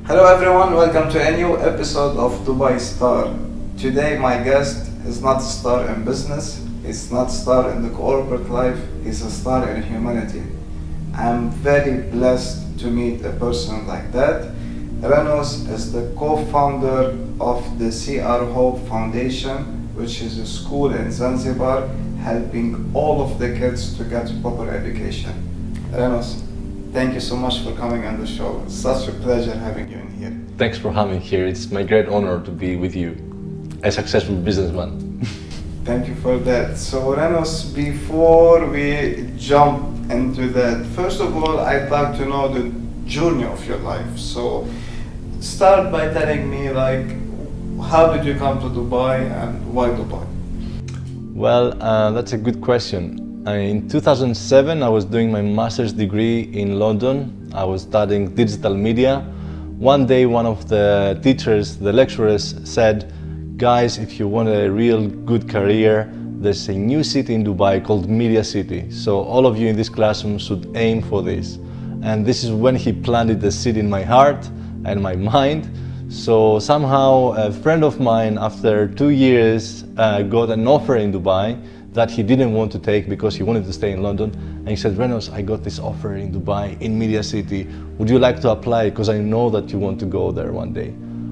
Hello everyone, welcome to a new episode of Dubai Star. Today my guest is not a star in business, he's not a star in the corporate life, he's a star in humanity. I'm very blessed to meet a person like that. Renos is the co-founder of the CR Hope Foundation, which is a school in Zanzibar helping all of the kids to get proper education. Renos, thank you so much for coming on the show. It's such a pleasure having you in here. Thanks for having me here. It's my great honor to be with you, a successful businessman. Thank you for that. So Renos, before we jump into that, first of all, I'd like to know the journey of your life. So start by telling me, how did you come to Dubai and why Dubai? Well, that's a good question. In 2007, I was doing my master's degree in London. I was studying digital media. One day, one of the teachers, the lecturers, said, guys, if you want a real good career, there's a new city in Dubai called Media City. So all of you in this classroom should aim for this. And this is when he planted the seed in my heart and my mind. So somehow a friend of mine, after 2 years, got an offer in Dubai that he didn't want to take because he wanted to stay in London. And he said, Renos, I got this offer in Dubai, in Media City. Would you like to apply? Because I know that you want to go there one day.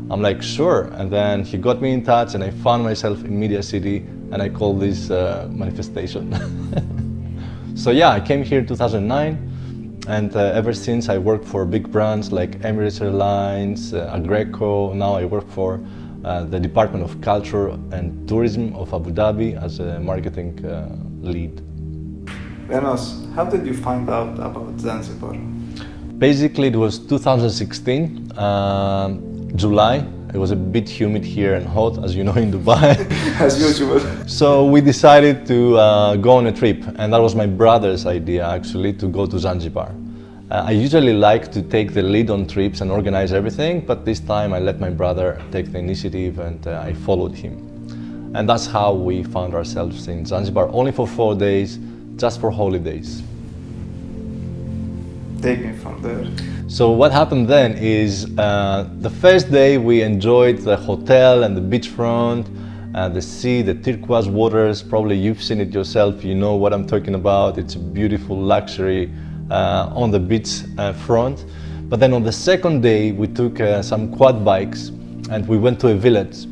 I'm like, sure. And then he got me in touch and I found myself in Media City and I call this manifestation. So yeah, I came here in 2009 and ever since I worked for big brands like Emirates Airlines, Agreco. Now I work for the Department of Culture and Tourism of Abu Dhabi as a marketing lead. Renos, how did you find out about Zanzibar? Basically, it was 2016, July. It was a bit humid here and hot, as you know, in Dubai. As usual. So we decided to go on a trip, and that was my brother's idea, actually, to go to Zanzibar. I usually like to take the lead on trips and organize everything, but this time I let my brother take the initiative and I followed him. And that's how we found ourselves in Zanzibar, only for 4 days, just for holidays. Take me from there. So what happened then is the first day we enjoyed the hotel and the beachfront, the sea, the turquoise waters. Probably you've seen it yourself, you know what I'm talking about. It's a beautiful luxury on the beach front. But then on the second day we took some quad bikes and we went to a village,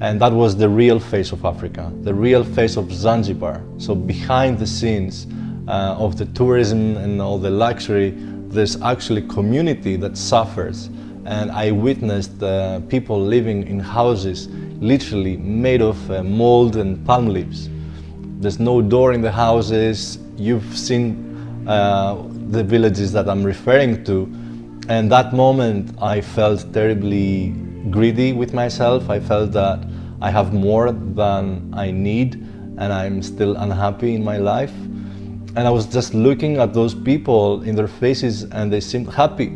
and that was the real face of Africa, the real face of Zanzibar. So behind the scenes of the tourism and all the luxury, there's actually community that suffers. And I witnessed people living in houses literally made of mold and palm leaves. There's no door in the houses. You've seen the villages that I'm referring to, and that moment I felt terribly greedy with myself. I felt that I have more than I need and I'm still unhappy in my life. And I was just looking at those people in their faces and they seemed happy.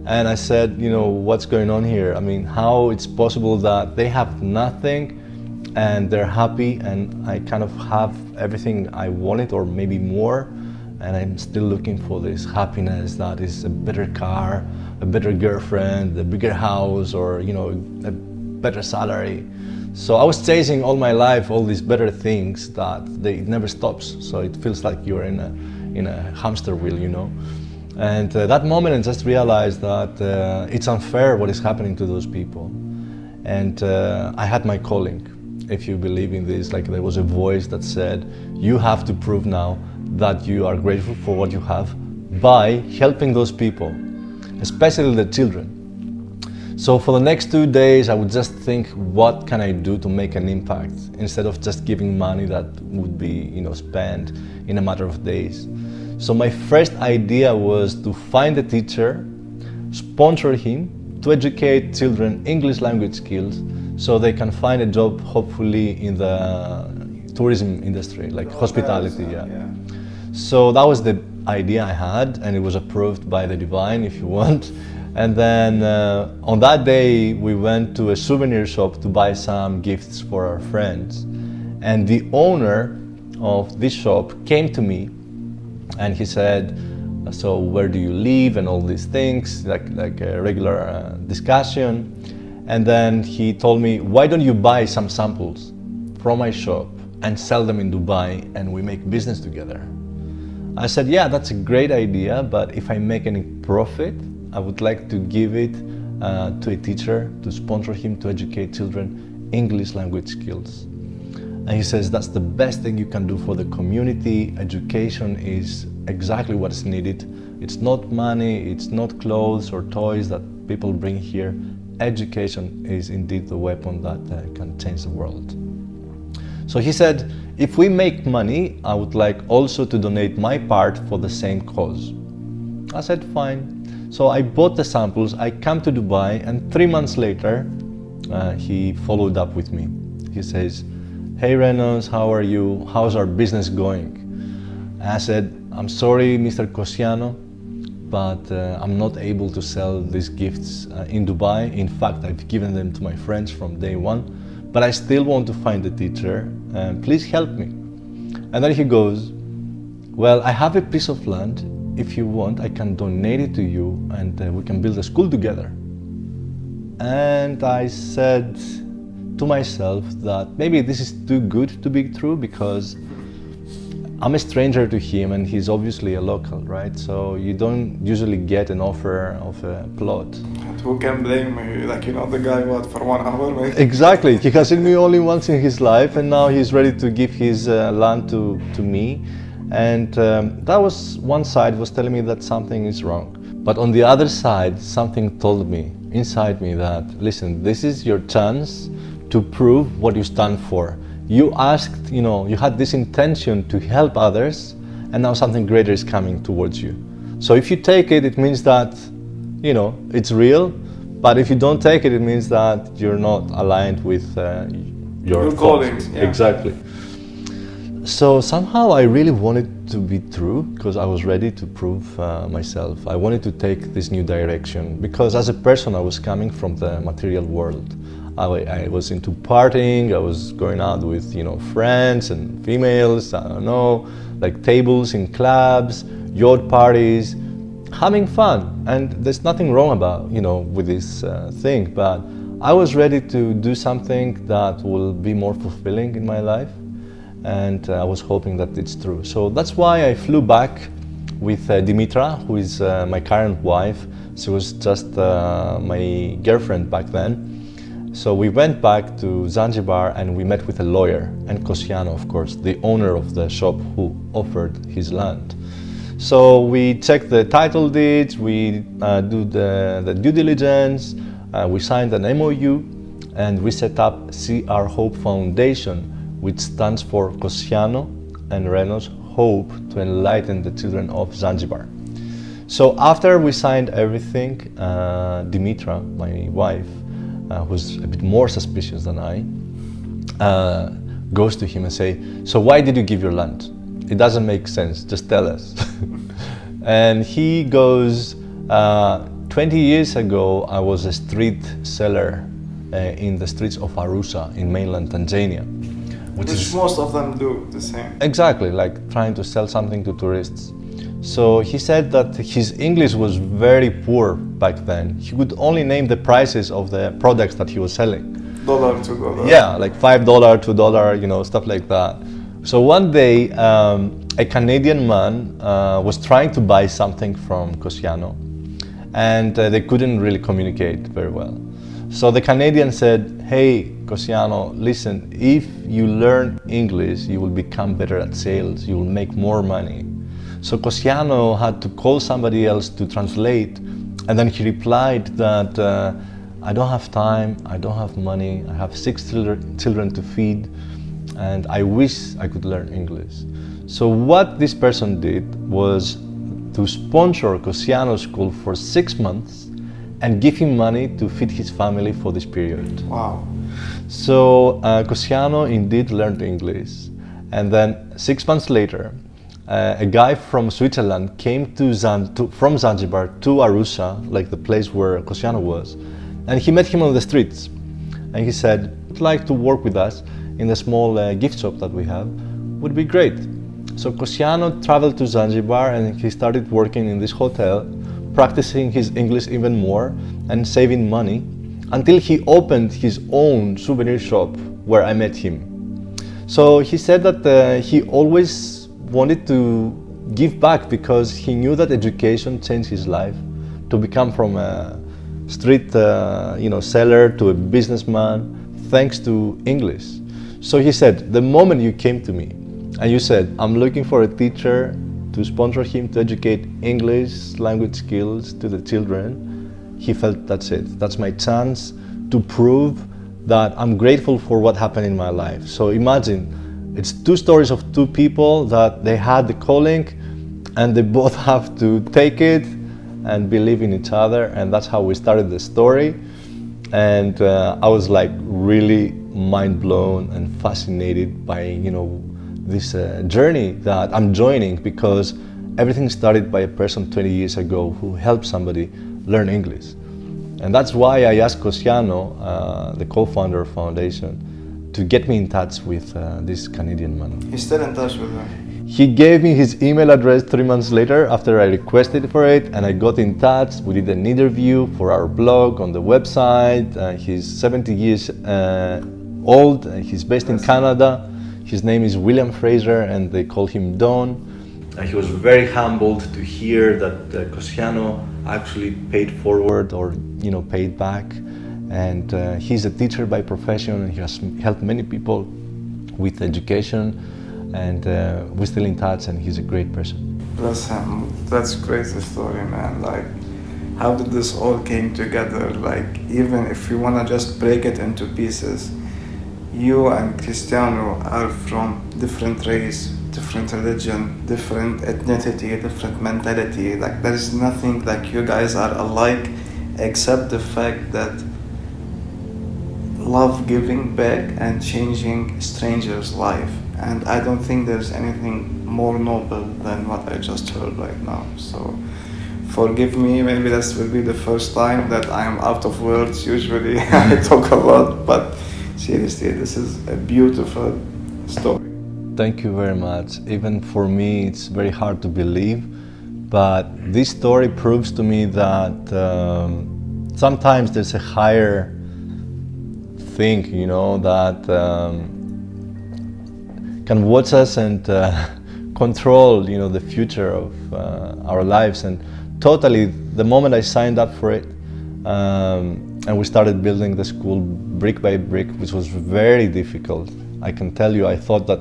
And I said, you know, what's going on here? I mean, how it's possible that they have nothing and they're happy and I kind of have everything I wanted or maybe more. And I'm still looking for this happiness that is a better car, a better girlfriend, a bigger house, or a better salary. So I was chasing all my life all these better things that it never stops. So it feels like you're in a hamster wheel, And that moment I just realized that it's unfair what is happening to those people. And I had my calling. If you believe in this, like there was a voice that said, you have to prove now that you are grateful for what you have by helping those people, especially the children. So for the next 2 days, I would just think, what can I do to make an impact instead of just giving money that would be, spent in a matter of days. So my first idea was to find a teacher, sponsor him to educate children English language skills so they can find a job, hopefully in the tourism industry, like hospitality. Yeah. So that was the idea I had, and it was approved by the divine, if you want. And then on that day, we went to a souvenir shop to buy some gifts for our friends. And the owner of this shop came to me and he said, So where do you live and all these things, like a regular discussion. And then he told me, why don't you buy some samples from my shop and sell them in Dubai, and we make business together. I said, yeah, that's a great idea, but if I make any profit, I would like to give it to a teacher, to sponsor him to educate children English language skills. And he says, that's the best thing you can do for the community. Education is exactly what's needed. It's not money, it's not clothes or toys that people bring here. Education is indeed the weapon that can change the world. So he said, if we make money, I would like also to donate my part for the same cause. I said, fine. So I bought the samples, I come to Dubai, and 3 months later, he followed up with me. He says, hey Renos, how are you? How's our business going? I said, I'm sorry, Mr. Cosiano, but I'm not able to sell these gifts in Dubai. In fact, I've given them to my friends from day one. But I still want to find a teacher, please help me. And then he goes, well, I have a piece of land. If you want, I can donate it to you and we can build a school together. And I said to myself that maybe this is too good to be true, because I'm a stranger to him and he's obviously a local, right? So you don't usually get an offer of a plot. And who can blame me? Like, you know, the guy, what, for 1 hour maybe? Exactly. He has seen me only once in his life, and now he's ready to give his land to me. And that was one side was telling me that something is wrong. But on the other side, something told me inside me that, listen, this is your chance to prove what you stand for. You asked, you know, you had this intention to help others, and now something greater is coming towards you. So if you take it, it means that, you know, it's real. But if you don't take it, it means that you're not aligned with your calling. thoughts. Yeah. Exactly. So somehow I really wanted to be true, because I was ready to prove myself. I wanted to take this new direction, because as a person I was coming from the material world. I was into partying, I was going out with, you know, friends and females, I don't know, like tables in clubs, yacht parties, having fun. And there's nothing wrong about, you know, with this thing, but I was ready to do something that will be more fulfilling in my life. And I was hoping that it's true. So that's why I flew back with Dimitra, who is my current wife. She was just my girlfriend back then. So we went back to Zanzibar and we met with a lawyer, and Cosiano, of course, the owner of the shop who offered his land. So we checked the title deeds, we do the due diligence, we signed an MOU, and we set up CR Hope Foundation, which stands for Cosiano and Renos Hope to enlighten the children of Zanzibar. So after we signed everything, Dimitra, my wife, who's a bit more suspicious than I, goes to him and say, so why did you give your land? It doesn't make sense, just tell us. And he goes, 20 years ago I was a street seller in the streets of Arusha in mainland Tanzania. Which most of them do the same. Exactly, like trying to sell something to tourists. So he said that his English was very poor back then. He could only name the prices of the products that he was selling. $1 to $2. Yeah, like $5, $2, you know, stuff like that. So one day, a Canadian man was trying to buy something from Cosiano, and they couldn't really communicate very well. So the Canadian said, hey, Cosiano, listen, if you learn English, you will become better at sales, you will make more money. So Cosiano had to call somebody else to translate, and then he replied that I don't have time, I don't have money, I have 6 children to feed, and I wish I could learn English. So what this person did was to sponsor Cosiano's school for 6 months and give him money to feed his family for this period. Wow. So Cosiano indeed learned English, and then 6 months later, a guy from Switzerland came from Zanzibar to Arusha, like the place where Cosiano was, and he met him on the streets. And he said, would like to work with us in the small gift shop that we have, would be great. So Cosiano traveled to Zanzibar and he started working in this hotel, practicing his English even more and saving money until he opened his own souvenir shop where I met him. So he said that he always wanted to give back because he knew that education changed his life to become from a street seller to a businessman thanks to English. So he said, the moment you came to me and you said, I'm looking for a teacher to sponsor him to educate English language skills to the children, he felt that's it. That's my chance to prove that I'm grateful for what happened in my life. So imagine, it's two stories of two people that they had the calling and they both have to take it and believe in each other, and that's how we started the story. And I was like really mind blown and fascinated by this journey that I'm joining, because everything started by a person 20 years ago who helped somebody learn English. And that's why I asked Cosiano, the co-founder of Foundation, to get me in touch with this Canadian man. He's still in touch with them? He gave me his email address 3 months later after I requested for it, and I got in touch. We did an interview for our blog on the website. He's 70 years old. He's based in Canada. His name is William Fraser and they call him Don. He was very humbled to hear that Cosiano actually paid forward or paid back. And he's a teacher by profession and he has helped many people with education. And we're still in touch and he's a great person. Bless him. That's a crazy story, man. Like, how did this all came together? Like, even if you want to just break it into pieces, you and Cristiano are from different race, different religion, different ethnicity, different mentality. Like, there is nothing like you guys are alike except the fact that love giving back and changing strangers' life. And I don't think there's anything more noble than what I just heard right now. So forgive me, maybe this will be the first time that I'm out of words. Usually I talk a lot, but seriously, this is a beautiful story. Thank you very much. Even for me, it's very hard to believe, but this story proves to me that sometimes there's a higher thing, that can watch us and control, the future of our lives. And totally, the moment I signed up for it, and we started building the school brick by brick, which was very difficult. I can tell you, I thought that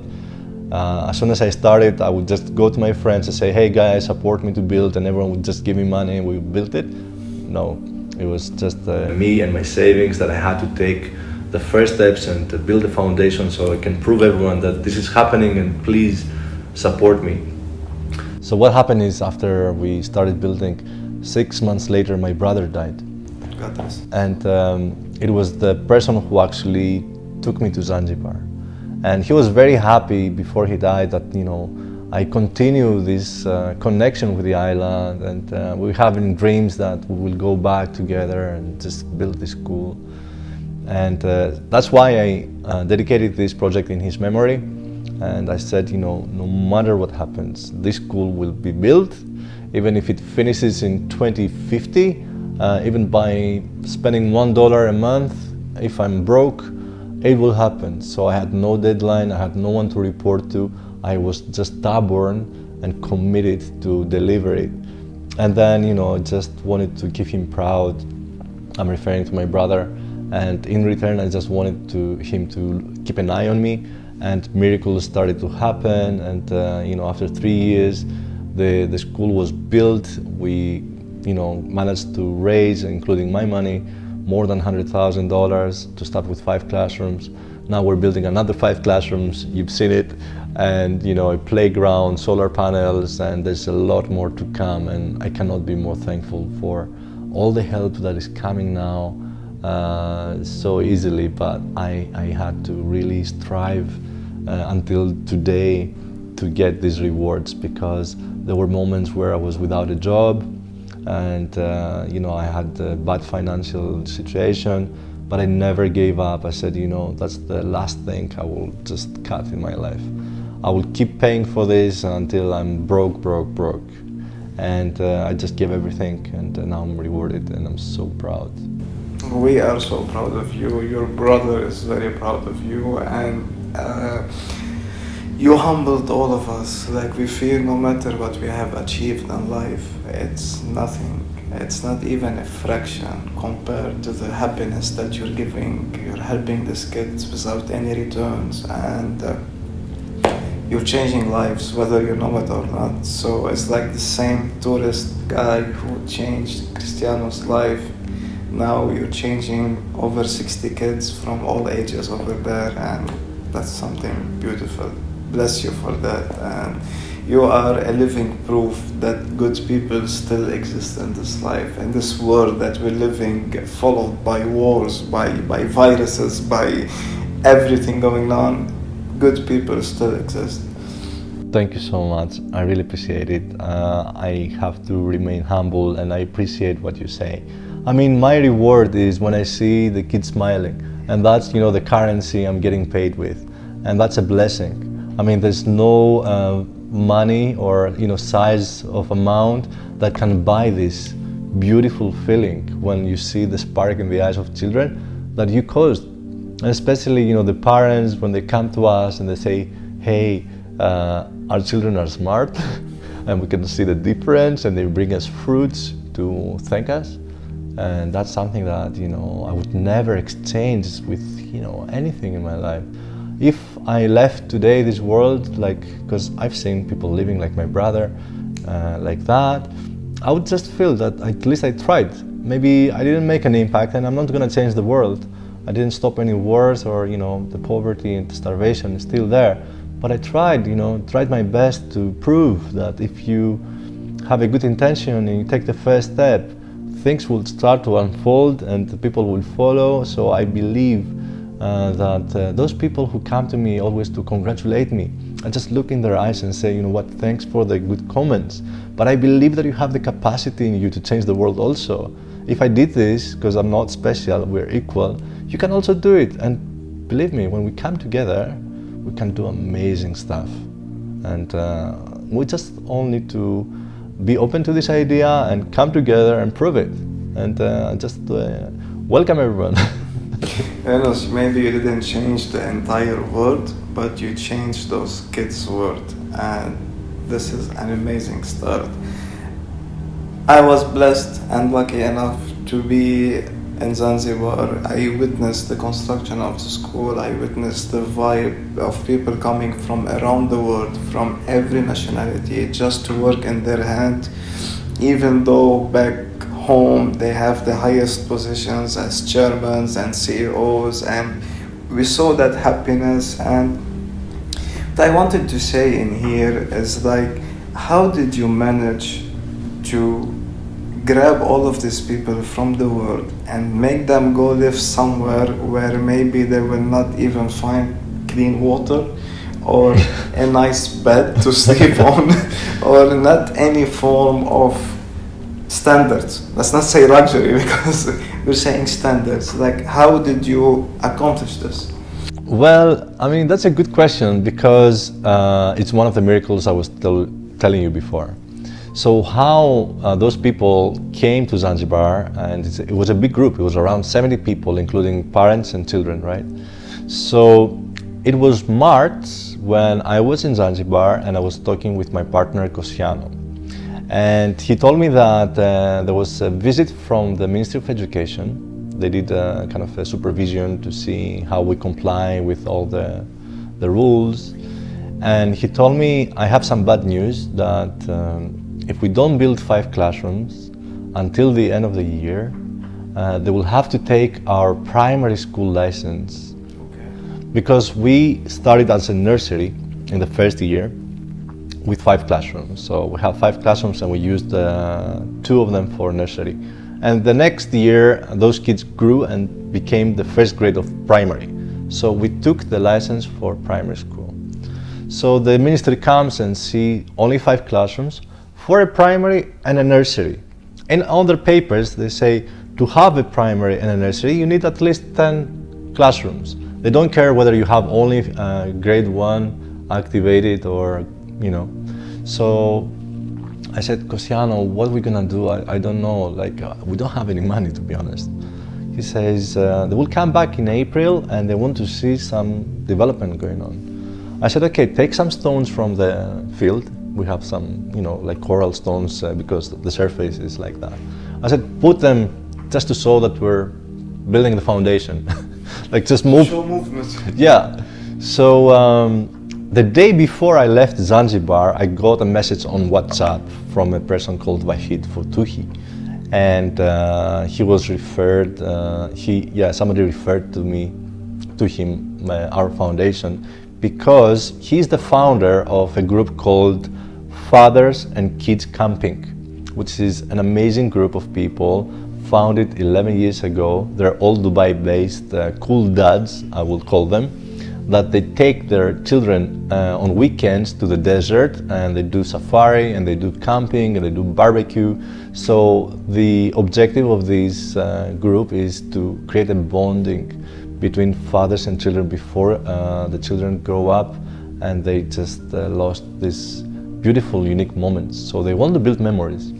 as soon as I started, I would just go to my friends and say, hey guys, support me to build, and everyone would just give me money and we built it. No, it was just me and my savings that I had to take the first steps and to build a foundation so I can prove everyone that this is happening and please support me. So what happened is, after we started building, 6 months later my brother died. And it was the person who actually took me to Zanzibar. And he was very happy before he died that I continue this connection with the island, and we're having dreams that we will go back together and just build this school. And that's why I dedicated this project in his memory. And I said, no matter what happens, this school will be built, even if it finishes in 2050, even by spending $1 a month, if I'm broke, it will happen. So I had no deadline, I had no one to report to. I was just stubborn and committed to deliver it. And then, I just wanted to keep him proud. I'm referring to my brother. And in return, I just wanted him to keep an eye on me, and miracles started to happen. And after 3 years, the school was built. We, managed to raise, including my money, more than $100,000 to start with 5 classrooms. Now we're building another 5 classrooms. You've seen it, and a playground, solar panels, and there's a lot more to come. And I cannot be more thankful for all the help that is coming now. So easily, but I had to really strive until today to get these rewards, because there were moments where I was without a job, and I had a bad financial situation, but I never gave up. I said, that's the last thing I will just cut in my life. I will keep paying for this until I'm broke. And I just gave everything, and now I'm rewarded, and I'm so proud. We are so proud of you. Your brother is very proud of you, and you humbled all of us. Like, we feel no matter what we have achieved in life, it's nothing. It's not even a fraction compared to the happiness that you're giving. You're helping these kids without any returns, and you're changing lives whether you know it or not. So it's like the same tourist guy who changed Cristiano's life. Now you're changing over 60 kids from all ages over there, and that's something beautiful. Bless you for that. And you are a living proof that good people still exist in this life, in this world that we're living, followed by wars, by viruses, by everything going on. Good people still exist. Thank you so much. I really appreciate it. I have to remain humble, and I appreciate what you say. I mean, my reward is when I see the kids smiling, and that's, the currency I'm getting paid with, and that's a blessing. I mean, there's no money or size of amount that can buy this beautiful feeling when you see the spark in the eyes of children that you caused. And especially, the parents, when they come to us and they say, hey, our children are smart and we can see the difference, and they bring us fruits to thank us. And that's something that, I would never exchange with, anything in my life. If I left today this world, because I've seen people living like my brother, like that, I would just feel that at least I tried. Maybe I didn't make an impact, and I'm not gonna change the world. I didn't stop any wars, or the poverty and the starvation is still there. But I tried, tried my best to prove that if you have a good intention and you take the first step, things will start to unfold and the people will follow. So I believe that those people who come to me always to congratulate me, I just look in their eyes and say, thanks for the good comments. But I believe that you have the capacity in you to change the world also. If I did this, because I'm not special, we're equal, you can also do it. And believe me, when we come together, we can do amazing stuff. And we just all need to be open to this idea and come together and prove it. And just welcome everyone. Renos, maybe you didn't change the entire world, but you changed those kids' world. And this is an amazing start. I was blessed and lucky enough to be in Zanzibar. I witnessed the construction of the school. I witnessed the vibe of people coming from around the world, from every nationality, just to work in their hand, even though back home they have the highest positions as chairmen and CEOs, and we saw that happiness. And what I wanted to say in here is how did you manage to grab all of these people from the world and make them go live somewhere where maybe they will not even find clean water or a nice bed to sleep on, or not any form of standards? Let's not say luxury, because we're saying standards. How did you accomplish this? Well, I mean, that's a good question, because it's one of the miracles I was telling you before. So how those people came to Zanzibar, and it was a big group. It was around 70 people, including parents and children, right? So it was March when I was in Zanzibar, and I was talking with my partner, Cosiano. And he told me that there was a visit from the Ministry of Education. They did kind of a supervision to see how we comply with all the rules. And he told me, I have some bad news, that if we don't build 5 classrooms until the end of the year, they will have to take our primary school license. Okay. Because we started as a nursery in the first year with 5 classrooms. So we have 5 classrooms, and we used 2 of them for nursery. And the next year, those kids grew and became the first grade of primary. So we took the license for primary school. So the ministry comes and see only 5 classrooms for a primary and a nursery. And on their papers, they say to have a primary and a nursery, you need at least 10 classrooms. They don't care whether you have only grade 1 activated or, you know. So I said, Cosiano, what are we gonna do? I don't know, like we don't have any money, to be honest. He says, they will come back in April and they want to see some development going on. I said, okay, take some stones from the field. We have some, you know, like coral stones because the surface is like that. I said, put them just to show that we're building the foundation. Like just move. Show movement. Yeah. So the day before I left Zanzibar, I got a message on WhatsApp from a person called Vahid Fortuhi. And he was referred, somebody referred to him, our foundation, because he's the founder of a group called Fathers and Kids Camping, which is an amazing group of people founded 11 years ago. They're all Dubai-based, cool dads, I will call them, that they take their children on weekends to the desert and they do safari and they do camping and they do barbecue. So the objective of this group is to create a bonding between fathers and children before the children grow up and they just lost these beautiful, unique moments. So they want to build memories.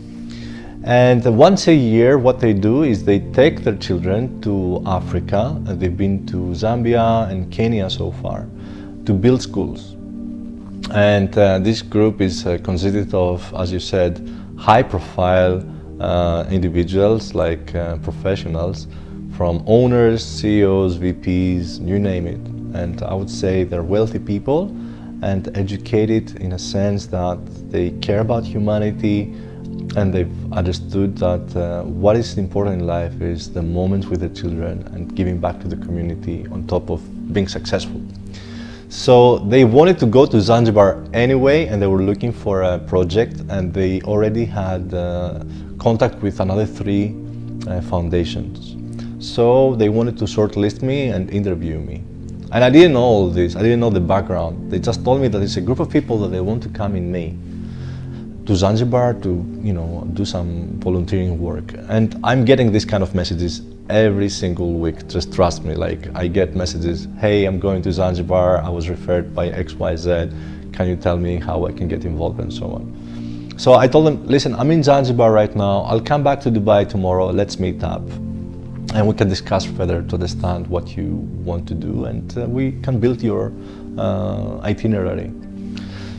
And once a year, what they do is they take their children to Africa. They've been to Zambia and Kenya so far to build schools. And this group is consisted of, as you said, high-profile individuals like professionals, from owners, CEOs, VPs, you name it. And I would say they're wealthy people and educated in a sense that they care about humanity. And they've understood that what is important in life is the moments with the children and giving back to the community on top of being successful. So they wanted to go to Zanzibar anyway, and they were looking for a project, and they already had contact with another 3 foundations. So they wanted to shortlist me and interview me. And I didn't know all this, I didn't know the background. They just told me that it's a group of people that they want to come in May to Zanzibar to, you know, do some volunteering work. And I'm getting this kind of messages every single week, just trust me. Like I get messages, hey, I'm going to Zanzibar, I was referred by XYZ, can you tell me how I can get involved and so on. So I told them, listen, I'm in Zanzibar right now, I'll come back to Dubai tomorrow, let's meet up. And we can discuss further to understand what you want to do and we can build your itinerary.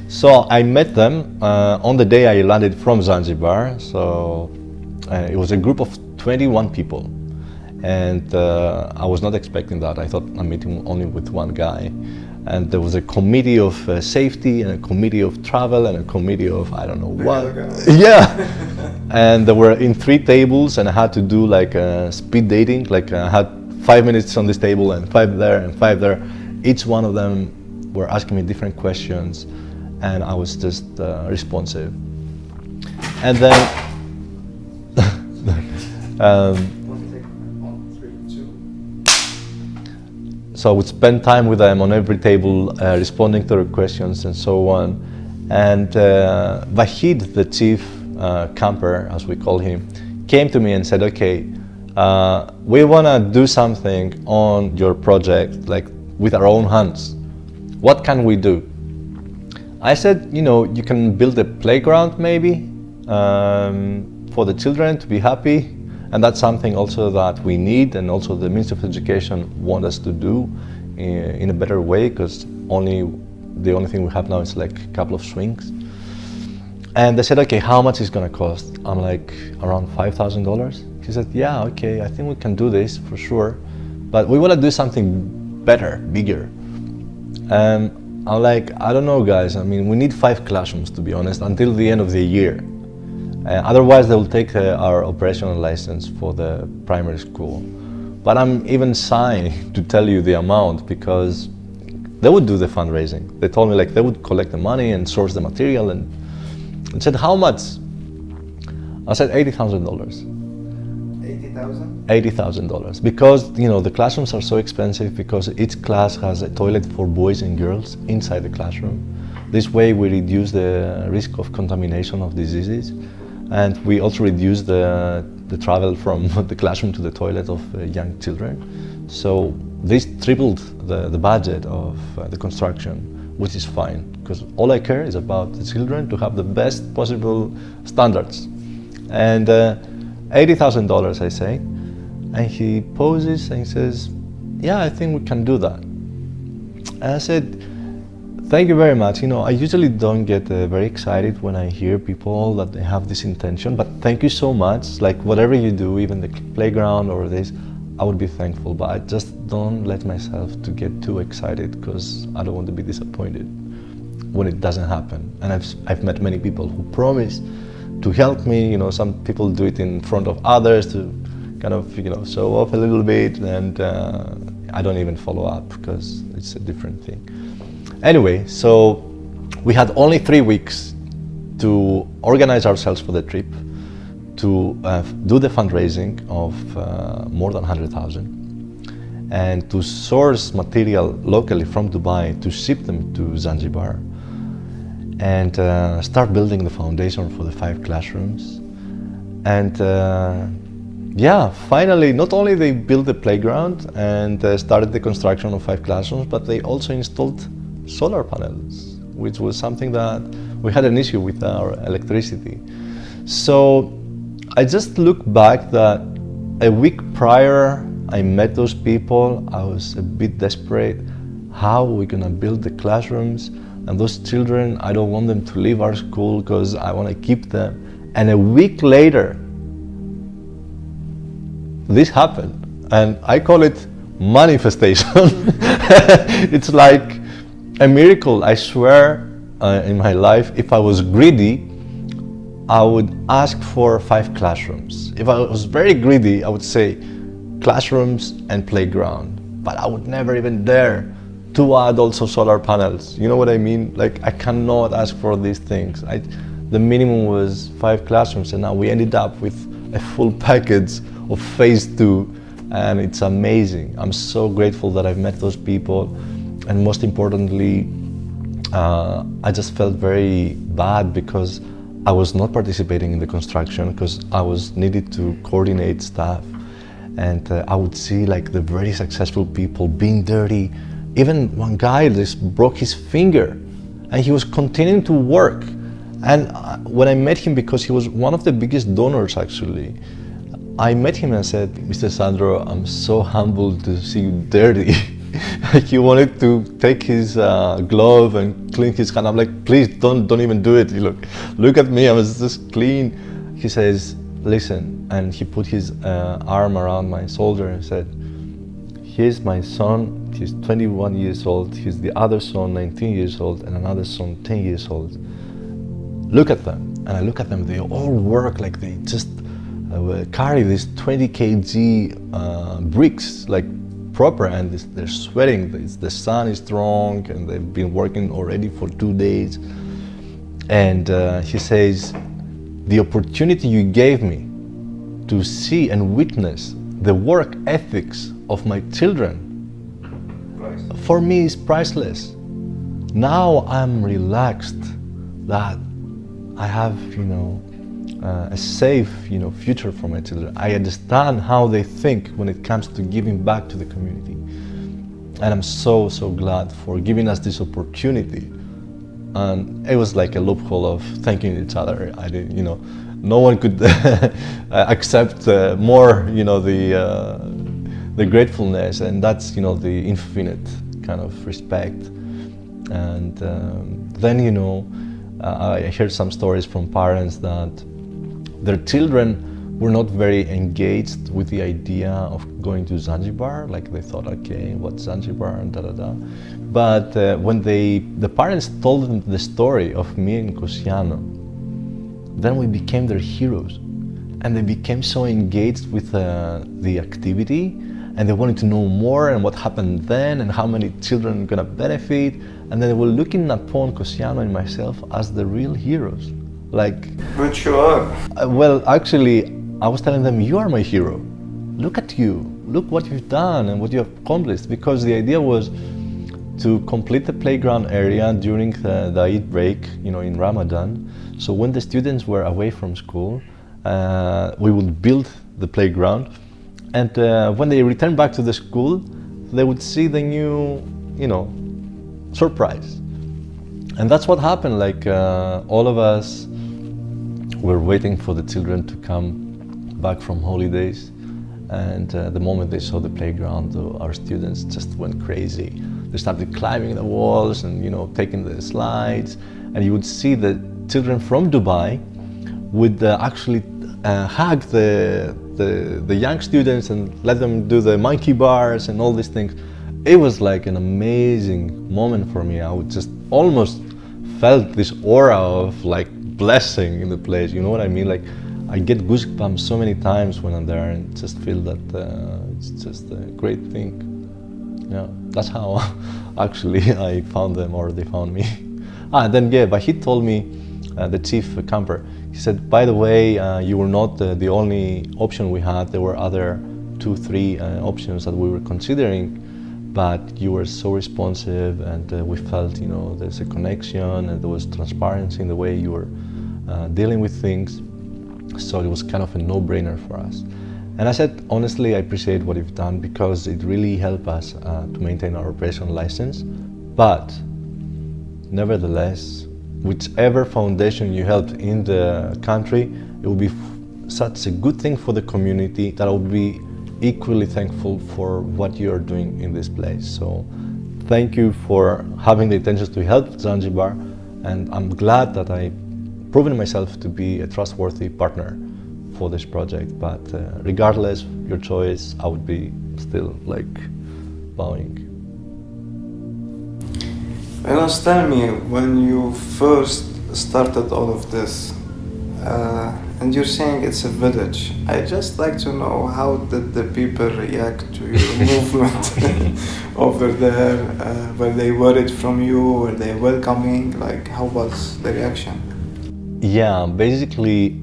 So I met them on the day I landed from Zanzibar. So it was a group of 21 people. And I was not expecting that. I thought I'm meeting only with one guy. And there was a committee of safety and a committee of travel and a committee of I don't know what. Yeah. And they were in 3 tables and I had to do like speed dating. Like I had 5 minutes on this table and 5 there and 5 there. Each one of them were asking me different questions. And I was just responsive. And then so I would spend time with them on every table, responding to their questions and so on. And Vahid, the chief camper, as we call him, came to me and said, okay, we want to do something on your project, like with our own hands. What can we do? I said, you know, you can build a playground maybe for the children to be happy. And that's something also that we need, and also the Ministry of Education want us to do in a better way, because the only thing we have now is like a couple of swings. And they said, okay, how much is gonna cost? I'm like, around $5,000. He said, yeah, okay, I think we can do this for sure, but we want to do something better, bigger. I'm like, I don't know, guys. I mean, we need 5 classrooms, to be honest, until the end of the year. Otherwise, they will take our operational license for the primary school. But I'm even shy to tell you the amount, because they would do the fundraising. They told me like they would collect the money and source the material, and said, how much? I said $80,000. $80,000, because you know the classrooms are so expensive, because each class has a toilet for boys and girls inside the classroom. This way we reduce the risk of contamination of diseases, and we also reduce the travel from the classroom to the toilet of young children. So this tripled the budget of the construction which is fine, because all I care is about the children to have the best possible standards. And $80,000, I say, and he pauses and he says, yeah, I think we can do that. And I said, thank you very much. You know, I usually don't get very excited when I hear people that they have this intention, but thank you so much. Like whatever you do, even the playground or this, I would be thankful, but I just don't let myself to get too excited because I don't want to be disappointed when it doesn't happen. And I've met many people who promise to help me. You know, some people do it in front of others to kind of, you know, show off a little bit, and I don't even follow up because it's a different thing. Anyway, so we had only 3 weeks to organize ourselves for the trip, to do the fundraising of more than 100,000, and to source material locally from Dubai to ship them to Zanzibar, and start building the foundation for the 5 classrooms. And yeah, finally, not only they built the playground and started the construction of 5 classrooms, but they also installed solar panels, which was something that we had an issue with our electricity. So I just look back that a week prior I met those people. I was a bit desperate. How are we gonna build the classrooms? And those children, I don't want them to leave our school because I want to keep them. And a week later, this happened, and I call it manifestation. It's like a miracle. I swear in my life, if I was greedy, I would ask for 5 classrooms. If I was very greedy, I would say classrooms and playground, but I would never even dare to add also solar panels. You know what I mean? Like, I cannot ask for these things. The minimum was 5 classrooms, and now we ended up with a full package of phase 2, and it's amazing. I'm so grateful that I've met those people, and most importantly, I just felt very bad because I was not participating in the construction because I was needed to coordinate stuff, and I would see like the very successful people being dirty. Even one guy just broke his finger, and he was continuing to work. And when I met him, because he was one of the biggest donors actually, I met him and said, Mr. Sandro, I'm so humbled to see you dirty. He wanted to take his glove and clean his hand. I'm like, please don't even do it. Look at me, I was just clean. He says, listen, and he put his arm around my shoulder and said, here's my son, he's 21 years old, he's the other son, 19 years old, and another son, 10 years old. Look at them. And I look at them, they all work like they just carry these 20 kg bricks, like proper, and they're sweating. The sun is strong, and they've been working already for 2 days. And he says, the opportunity you gave me to see and witness the work ethics of my children, for me is priceless. Now I'm relaxed that I have, a safe, future for my children. I understand how they think when it comes to giving back to the community. And I'm so glad for giving us this opportunity. And it was like a loophole of thanking each other. I didn't, no one could accept more, the gratefulness, and that's, the infinite kind of respect. And then, I heard some stories from parents that their children were not very engaged with the idea of going to Zanzibar. Like they thought, okay, what's Zanzibar and da-da-da. But when the parents told them the story of me and Cosiano, then we became their heroes. And they became so engaged with the activity, and they wanted to know more and what happened then and how many children are gonna benefit. And then they were looking upon Cosiano and myself as the real heroes. Like, but you are. Well, actually, I was telling them, you are my hero. Look at you. Look what you've done and what you have accomplished. Because the idea was to complete the playground area during the Eid break, in Ramadan. So when the students were away from school, we would build the playground. And when they returned back to the school, they would see the new, surprise. And that's what happened. Like all of us were waiting for the children to come back from holidays, and the moment they saw the playground, our students just went crazy. They started climbing the walls and taking the slides, and you would see the children from Dubai would actually hug the young students and let them do the monkey bars and all these things. It was like an amazing moment for me. I would just almost felt this aura of like blessing in the place. You know what I mean? Like I get goosebumps so many times when I'm there and just feel that it's just a great thing. Yeah, that's how actually I found them, or they found me. And then but he told me, the chief camper, he said, by the way, you were not the only option we had. There were other 2-3 options that we were considering, but you were so responsive, and we felt there's a connection, and there was transparency in the way you were dealing with things. So it was kind of a no-brainer for us. And I said, honestly, I appreciate what you've done, because it really helped us to maintain our operation license. But nevertheless, whichever foundation you helped in the country, it will be such a good thing for the community that I will be equally thankful for what you are doing in this place. So thank you for having the intentions to help Zanzibar, and I'm glad that I've proven myself to be a trustworthy partner for this project. But regardless your choice, I would be still like bowing. Renos, tell me, when you first started all of this, and you're saying it's a village, I'd just like to know, how did the people react to your movement over there? Were they worried from you? Were they welcoming? Like, how was the reaction? Yeah, basically,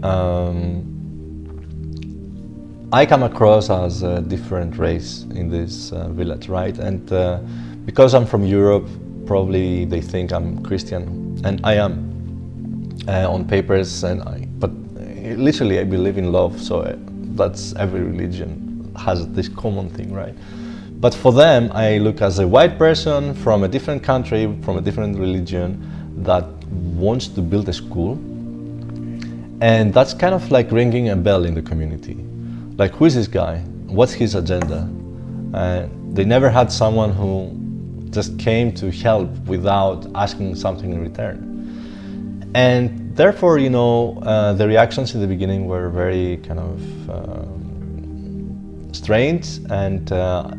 I come across as a different race in this village, right? And because I'm from Europe, probably they think I'm Christian, and I am on papers, but literally I believe in love, so that's every religion has this common thing, right? But for them, I look as a white person from a different country, from a different religion, that wants to build a school, and that's kind of like ringing a bell in the community. Like, who is this guy? What's his agenda? They never had someone who just came to help without asking something in return. And therefore, the reactions in the beginning were very kind of strange, and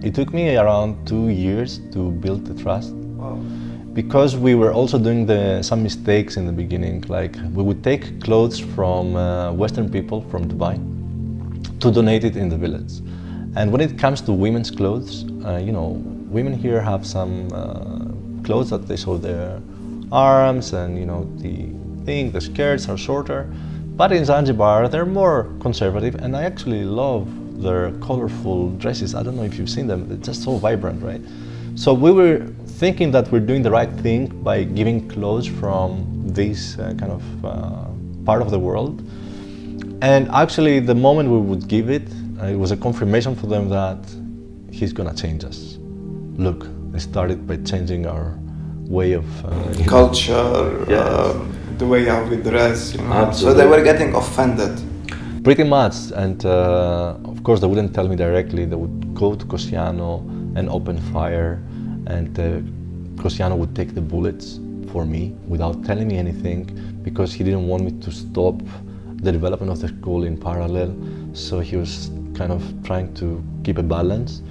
it took me around 2 years to build the trust. Wow. Because we were also doing some mistakes in the beginning. Like, we would take clothes from Western people from Dubai to donate it in the village. And when it comes to women's clothes, women here have some clothes that they show their arms, and the skirts are shorter. But in Zanzibar, they're more conservative, and I actually love their colorful dresses. I don't know if you've seen them, they're just so vibrant, right? So we were thinking that we're doing the right thing by giving clothes from this kind of part of the world. And actually, the moment we would give it, it was a confirmation for them that he's gonna change us. Look, they started by changing our way of culture, Yes. The way how we dress. So Absolutely. they were getting offended. Pretty much, and of course they wouldn't tell me directly. They would go to Cosiano and open fire, and Cosiano would take the bullets for me without telling me anything, because he didn't want me to stop the development of the school in parallel. So he was kind of trying to keep a balance.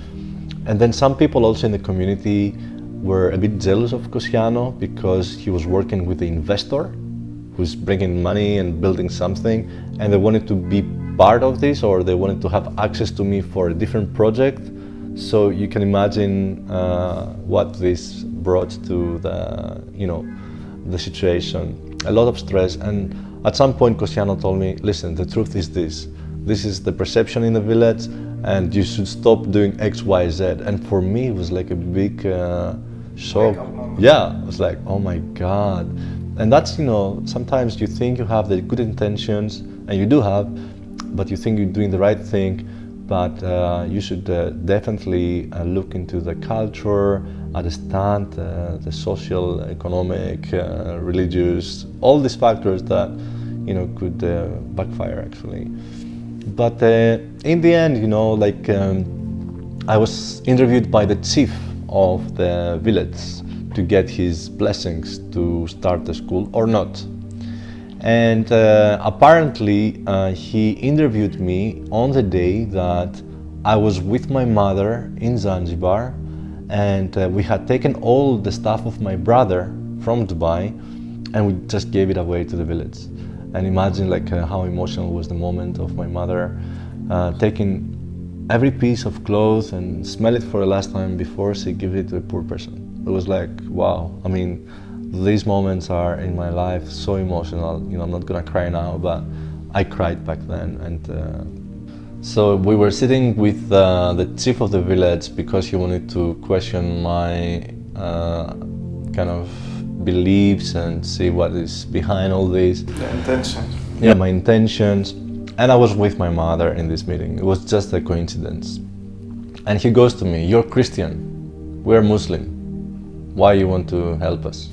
And then some people also in the community were a bit jealous of Cosiano, because he was working with the investor who's bringing money and building something, and they wanted to be part of this, or they wanted to have access to me for a different project. So you can imagine what this brought to the situation. A lot of stress, and at some point Cosiano told me, listen, the truth is this is the perception in the village, and you should stop doing X, Y, Z. And for me it was like a big shock. Yeah, I was like, oh my God. And that's, sometimes you think you have the good intentions, and you do have, but you think you're doing the right thing, but you should definitely look into the culture understand the social, economic, religious, all these factors that could backfire actually. But in the end, I was interviewed by the chief of the village to get his blessings to start the school or not. And apparently he interviewed me on the day that I was with my mother in Zanzibar, and we had taken all the stuff of my brother from Dubai and we just gave it away to the village. And imagine how emotional was the moment of my mother taking every piece of clothes and smell it for the last time before she gives it to a poor person. It was like, wow. I mean, these moments are in my life so emotional. I'm not gonna cry now, but I cried back then. And so we were sitting with the chief of the village because he wanted to question my kind of beliefs and see what is behind all this. The intention. Yeah, my intentions. And I was with my mother in this meeting. It was just a coincidence. And he goes to me, "You're Christian, we're Muslim. Why you want to help us?"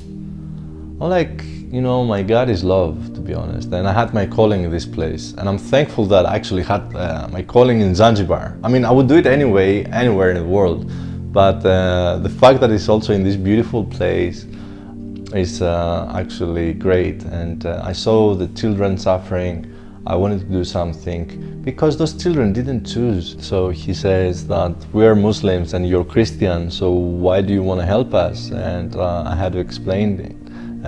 I'm like, my God is love, to be honest. And I had my calling in this place. And I'm thankful that I actually had my calling in Zanzibar. I mean, I would do it anyway, anywhere in the world. But the fact that it's also in this beautiful place is actually great. And I saw the children suffering. I wanted to do something because those children didn't choose. So he says that we're Muslims and you're Christian, so why do you want to help us? And I had to explain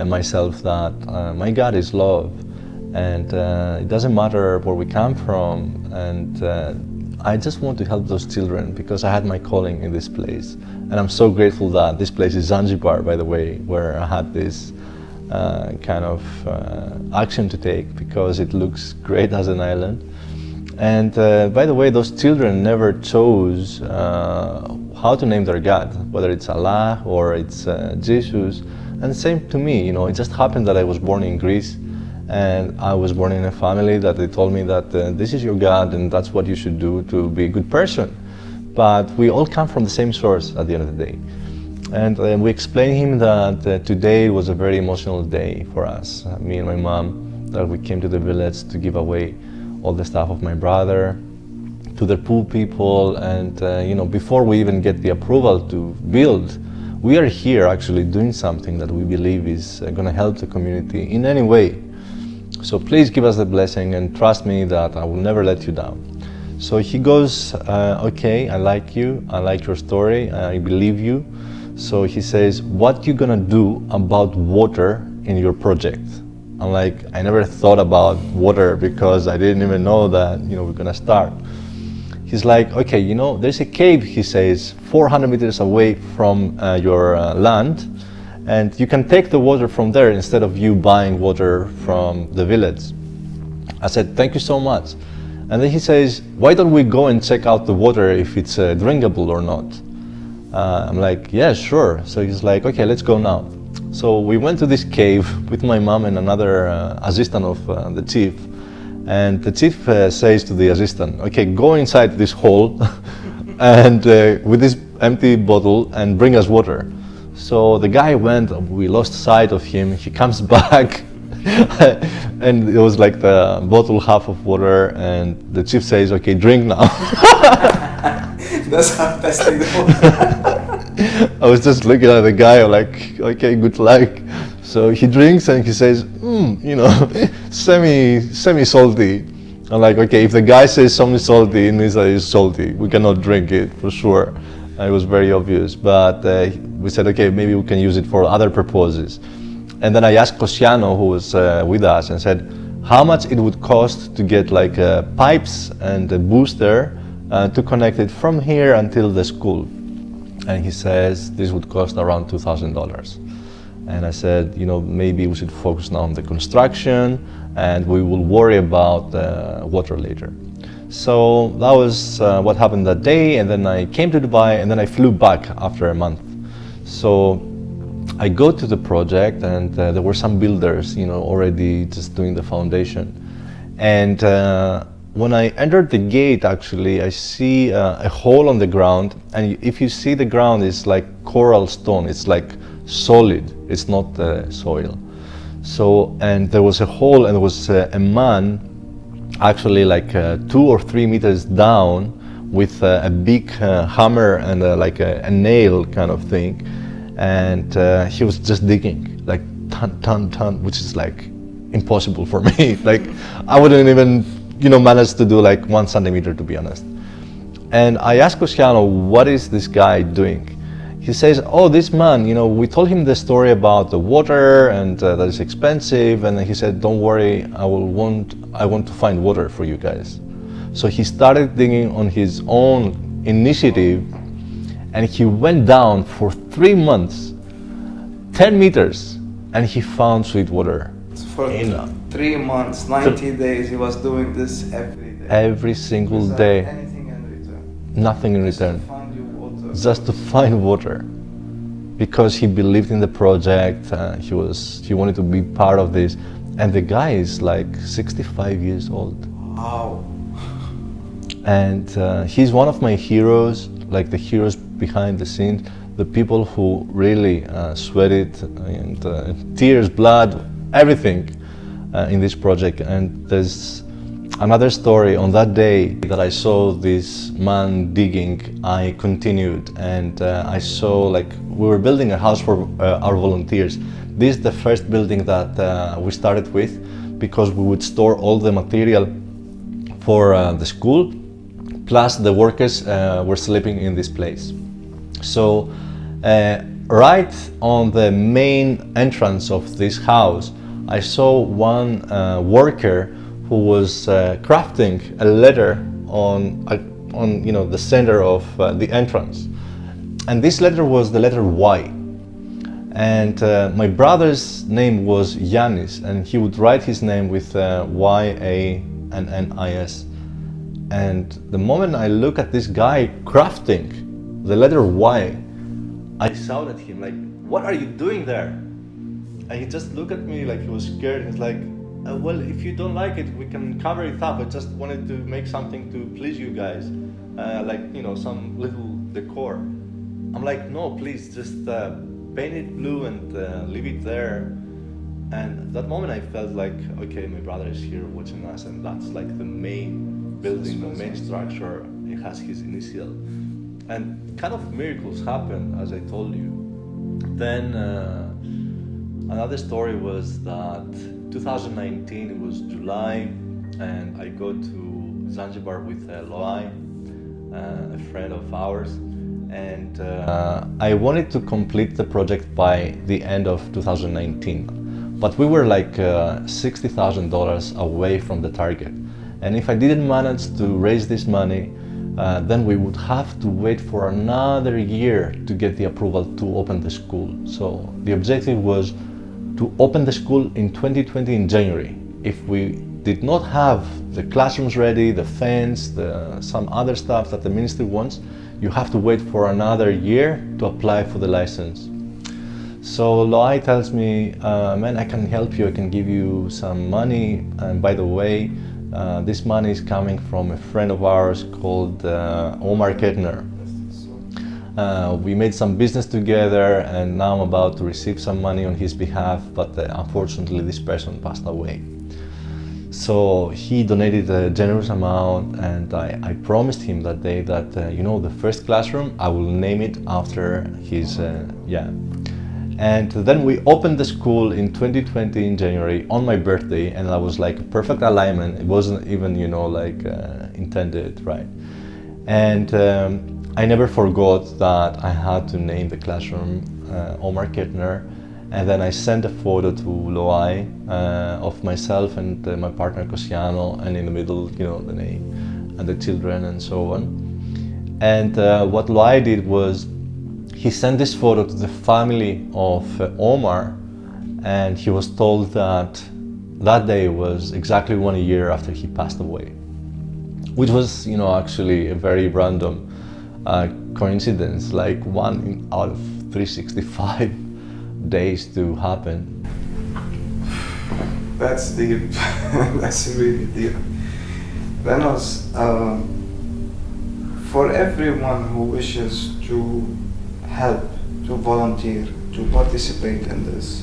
myself that my God is love, and it doesn't matter where we come from, and I just want to help those children because I had my calling in this place. And I'm so grateful that this place is Zanzibar, by the way, where I had this kind of action to take because it looks great as an island. And by the way, those children never chose how to name their God, whether it's Allah or it's Jesus. And same to me, it just happened that I was born in Greece and I was born in a family that they told me that this is your God and that's what you should do to be a good person. But we all come from the same source at the end of the day. And we explained him that today was a very emotional day for us. Me and my mom, that we came to the village to give away all the stuff of my brother to the poor people. And before we even get the approval to build, we are here actually doing something that we believe is going to help the community in any way. So please give us the blessing and trust me that I will never let you down. So he goes, okay, I like you, I like your story, I believe you. So he says, what you gonna do about water in your project? I'm like, I never thought about water because I didn't even know that, we're gonna start. He's like, okay, there's a cave, he says, 400 meters away from your land, and you can take the water from there instead of you buying water from the village. I said, thank you so much. And then he says, why don't we go and check out the water if it's drinkable or not? I'm like, yeah, sure. So he's like, okay, let's go now. So we went to this cave with my mom and another assistant of the chief. And the chief says to the assistant, okay, go inside this hole and with this empty bottle and bring us water. So the guy went, we lost sight of him. He comes back and it was like the bottle half of water, and the chief says, okay, drink now. That's how testing the water. I was just looking at the guy, I'm like, okay, good luck. So he drinks and he says, semi-salty. I'm like, okay, if the guy says semi-salty, it means that it's salty. We cannot drink it for sure. And it was very obvious, but we said, okay, maybe we can use it for other purposes. And then I asked Cosiano, who was with us, and said, how much it would cost to get pipes and a booster to connect it from here until the school. And he says this would cost around $2,000. And I said, maybe we should focus now on the construction and we will worry about water later. So that was what happened that day, and then I came to Dubai and then I flew back after a month. So I go to the project and there were some builders, already just doing the foundation. And when I entered the gate, actually, I see a hole on the ground, and if you see the ground, it's like coral stone. It's like solid. It's not soil. So, and there was a hole, and there was a man, actually like 2 or 3 meters down, with a big hammer and like a nail kind of thing, and he was just digging like ton, which is like impossible for me. Like I wouldn't even manage to do like 1 centimeter, to be honest. And I asked Luciano, what is this guy doing? He says, oh, this man, we told him the story about the water and that it's expensive, and he said, don't worry, I want to find water for you guys. So he started digging on his own initiative, and he went down for 3 months, 10 meters, and he found sweet water. For 3 months, 90 days, he was doing this every day. Every single Without day. anything in return. Nothing in return. Just to find you water. Just to find water. Because he believed in the project, he wanted to be part of this. And the guy is like 65 years old. Wow. And he's one of my heroes, like the heroes behind the scenes, the people who really sweated and tears, blood, everything in this project. And there's another story. On that day that I saw this man digging, I continued, and I saw, like, we were building a house for our volunteers. This is the first building that we started with, because we would store all the material for the school, plus the workers were sleeping in this place. So right on the main entrance of this house, I saw one worker who was crafting a letter on the center of the entrance, and this letter was the letter Y. And my brother's name was Yanis, and he would write his name with Y-A-N-N-I-S. And the moment I look at this guy crafting the letter Y, I shouted at him, like, what are you doing there? And he just looked at me like he was scared. He's like, well, if you don't like it, we can cover it up. I just wanted to make something to please you guys, like, some little decor. I'm like, no, please, just paint it blue and leave it there. And at that moment I felt like, okay, my brother is here watching us, and that's like the main building, the main structure. It has his initial. And kind of miracles happen, as I told you. Then another story was that 2019, it was July, and I go to Zanzibar with Loai, a friend of ours, and I wanted to complete the project by the end of 2019, but we were like $60,000 away from the target, and if I didn't manage to raise this money, then we would have to wait for another year to get the approval to open the school. So the objective was to open the school in 2020 in January. If we did not have the classrooms ready, the fence, some other stuff that the ministry wants, you have to wait for another year to apply for the license. So Loai tells me, man, I can help you, I can give you some money, and by the way, this money is coming from a friend of ours called Omar Kettner. We made some business together, and now I'm about to receive some money on his behalf, but unfortunately this person passed away. So he donated a generous amount, and I promised him that day that, the first classroom, I will name it after his, And then we opened the school in 2020 in January on my birthday, and that was like a perfect alignment. It wasn't even, intended, right? And I never forgot that I had to name the classroom Omar Kettner, and then I sent a photo to Loai of myself and my partner Cosiano, and in the middle, the name and the children and so on. And what Loai did was, he sent this photo to the family of Omar, and he was told that that day was exactly 1 year after he passed away, which was, actually a very random coincidence, like 1 out of 365 days to happen. That's deep. That's really deep. Renos, for everyone who wishes to help, to volunteer, to participate in this,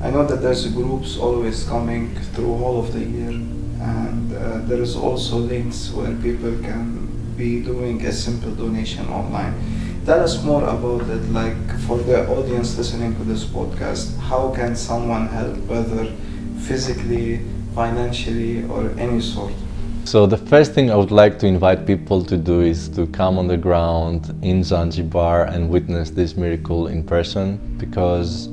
I know that there's groups always coming through all of the year, and there is also links where people can be doing a simple donation online. Tell us more about it, like for the audience listening to this podcast, how can someone help, whether physically, financially, or any sort? So the first thing I would like to invite people to do is to come on the ground in Zanzibar and witness this miracle in person, because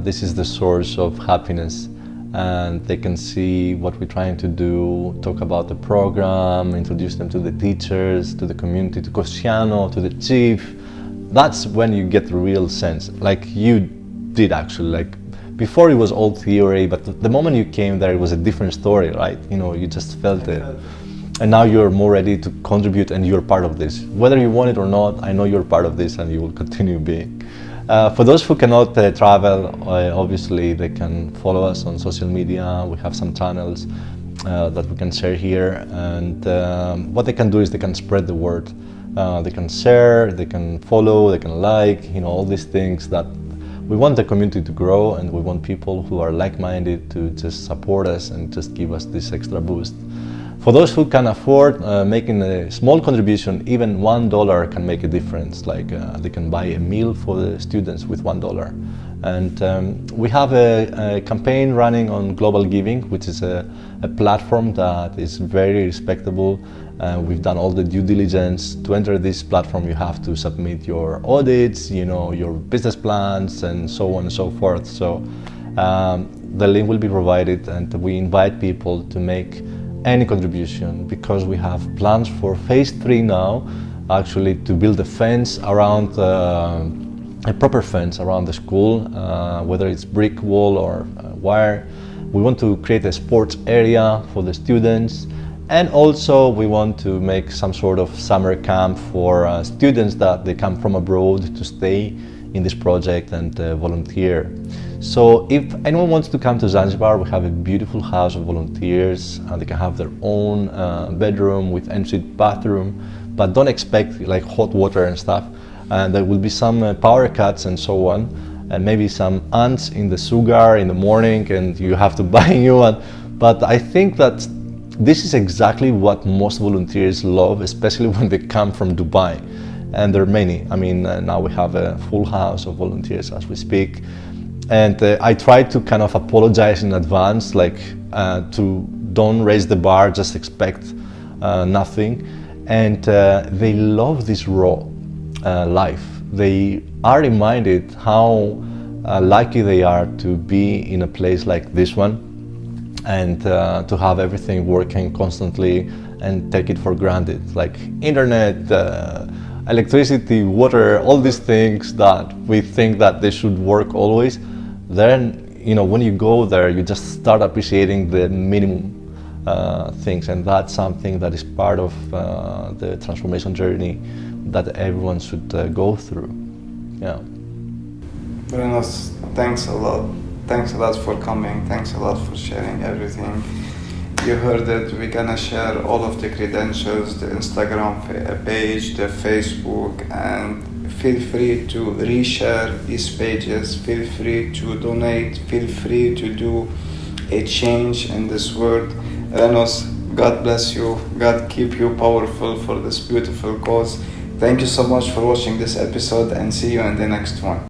this is the source of happiness, and they can see what we're trying to do, talk about the program, introduce them to the teachers, to the community, to Cosciano, to the chief. That's when you get the real sense, like you did actually. Like before it was all theory, but the moment you came there it was a different story, right? You know, you just felt it. And now you're more ready to contribute and you're part of this. Whether you want it or not, I know you're part of this and you will continue being. For those who cannot travel, obviously they can follow us on social media. We have some channels that we can share here, and what they can do is they can spread the word. They can share, they can follow, they can like, you know, all these things. That we want the community to grow, and we want people who are like-minded to just support us and just give us this extra boost. For those who can afford making a small contribution, even $1 can make a difference. Like they can buy a meal for the students with $1. And we have a campaign running on Global Giving, which is a platform that is very respectable. We've done all the due diligence. To enter this platform, you have to submit your audits, you know, your business plans, and so on and so forth. So the link will be provided, and we invite people to make any contribution, because we have plans for phase 3 now, actually, to build a fence around, a proper fence around the school, whether it's brick wall or wire. We want to create a sports area for the students, and also we want to make some sort of summer camp for students that they come from abroad to stay in this project and volunteer. So if anyone wants to come to Zanzibar, we have a beautiful house of volunteers, and they can have their own bedroom with ensuite bathroom, but don't expect like hot water and stuff. And there will be some power cuts and so on, and maybe some ants in the sugar in the morning, and you have to buy a new one. But I think that this is exactly what most volunteers love, especially when they come from Dubai. And there are many. I mean, now we have a full house of volunteers as we speak. And I try to kind of apologize in advance, like to don't raise the bar, just expect nothing. And they love this raw life. They are reminded how lucky they are to be in a place like this one, and to have everything working constantly and take it for granted, like internet, electricity, water, all these things that we think that they should work always. Then, you know, when you go there, you just start appreciating the minimum things, and that's something that is part of the transformation journey that everyone should go through. Yeah. Renos, thanks a lot. Thanks a lot for coming. Thanks a lot for sharing everything. You heard it. We're gonna share all of the credentials, the Instagram page, the Facebook, and feel free to reshare these pages. Feel free to donate. Feel free to do a change in this world. Renos, God bless you. God keep you powerful for this beautiful cause. Thank you so much for watching this episode, and see you in the next one.